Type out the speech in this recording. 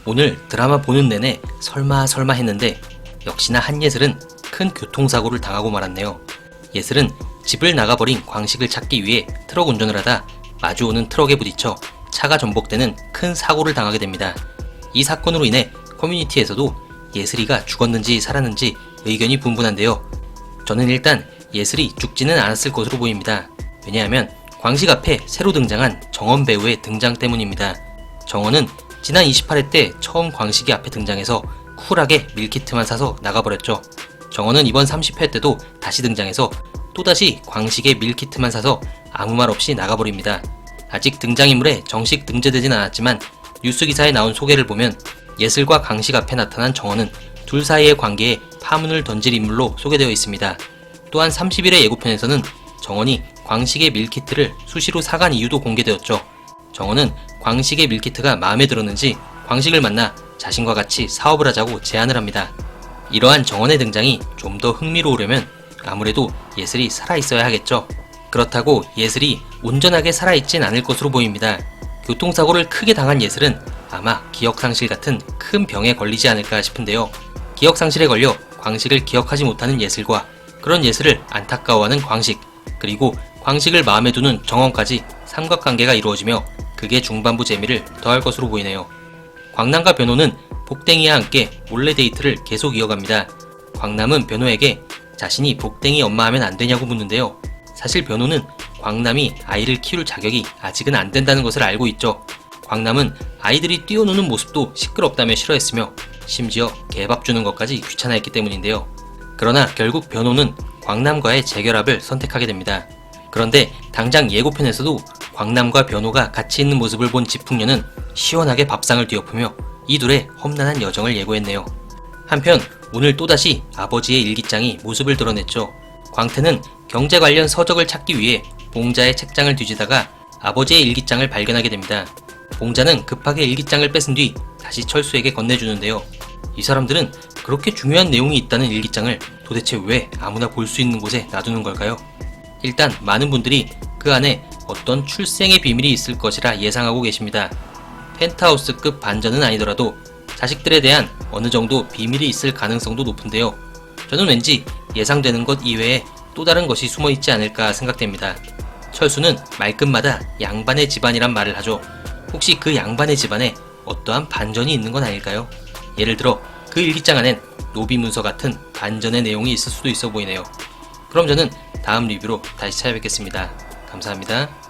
오늘 드라마 보는 내내 설마 했는데 역시나 한예슬은 큰 교통사고를 당하고 말았네요. 예슬은 집을 나가버린 광식을 찾기 위해 트럭 운전을 하다 마주오는 트럭에 부딪혀 차가 전복되는 큰 사고를 당하게 됩니다. 이 사건으로 인해 커뮤니티에서도 예슬이가 죽었는지 살았는지 의견이 분분한데요. 저는 일단 예슬이 죽지는 않았을 것으로 보입니다. 왜냐하면 광식 앞에 새로 등장한 정원 배우의 등장 때문입니다. 정원은 지난 28회 때 처음 광식이 앞에 등장해서 쿨하게 밀키트만 사서 나가버렸죠. 정원은 이번 30회 때도 다시 등장해서 또다시 광식의 밀키트만 사서 아무 말 없이 나가버립니다. 아직 등장인물에 정식 등재되진 않았지만 뉴스 기사에 나온 소개를 보면 예슬과 광식 앞에 나타난 정원은 둘 사이의 관계에 파문을 던질 인물로 소개되어 있습니다. 또한 31회 예고편에서는 정원이 광식의 밀키트를 수시로 사간 이유도 공개되었죠. 정원은 광식의 밀키트가 마음에 들었는지 광식을 만나 자신과 같이 사업을 하자고 제안을 합니다. 이러한 정원의 등장이 좀 더 흥미로우려면 아무래도 예슬이 살아있어야 하겠죠. 그렇다고 예슬이 온전하게 살아있진 않을 것으로 보입니다. 교통사고를 크게 당한 예슬은 아마 기억상실 같은 큰 병에 걸리지 않을까 싶은데요. 기억상실에 걸려 광식을 기억하지 못하는 예슬과 그런 예슬을 안타까워하는 광식, 그리고 광식을 마음에 두는 정원까지 삼각관계가 이루어지며 그게 중반부 재미를 더할 것으로 보이네요. 광남과 변호는 복댕이와 함께 몰래 데이트를 계속 이어갑니다. 광남은 변호에게 자신이 복댕이 엄마 하면 안 되냐고 묻는데요. 사실 변호는 광남이 아이를 키울 자격이 아직은 안 된다는 것을 알고 있죠. 광남은 아이들이 뛰어노는 모습도 시끄럽다며 싫어했으며 심지어 개밥 주는 것까지 귀찮아했기 때문인데요. 그러나 결국 변호는 광남과의 재결합을 선택하게 됩니다. 그런데 당장 예고편에서도 광남과 변호가 같이 있는 모습을 본 지풍년은 시원하게 밥상을 뒤엎으며 이 둘의 험난한 여정을 예고했네요. 한편 오늘 또다시 아버지의 일기장이 모습을 드러냈죠. 광태는 경제 관련 서적을 찾기 위해 봉자의 책장을 뒤지다가 아버지의 일기장을 발견하게 됩니다. 봉자는 급하게 일기장을 뺏은 뒤 다시 철수에게 건네주는데요. 이 사람들은 그렇게 중요한 내용이 있다는 일기장을 도대체 왜 아무나 볼 수 있는 곳에 놔두는 걸까요? 일단 많은 분들이 그 안에 어떤 출생의 비밀이 있을 것이라 예상하고 계십니다. 펜트하우스급 반전은 아니더라도 자식들에 대한 어느 정도 비밀이 있을 가능성도 높은데요. 저는 왠지 예상되는 것 이외에 또 다른 것이 숨어 있지 않을까 생각됩니다. 철수는 말끝마다 양반의 집안이란 말을 하죠. 혹시 그 양반의 집안에 어떠한 반전이 있는 건 아닐까요? 예를 들어 그 일기장 안엔 노비 문서 같은 반전의 내용이 있을 수도 있어 보이네요. 그럼 저는 다음 리뷰로 다시 찾아뵙겠습니다. 감사합니다.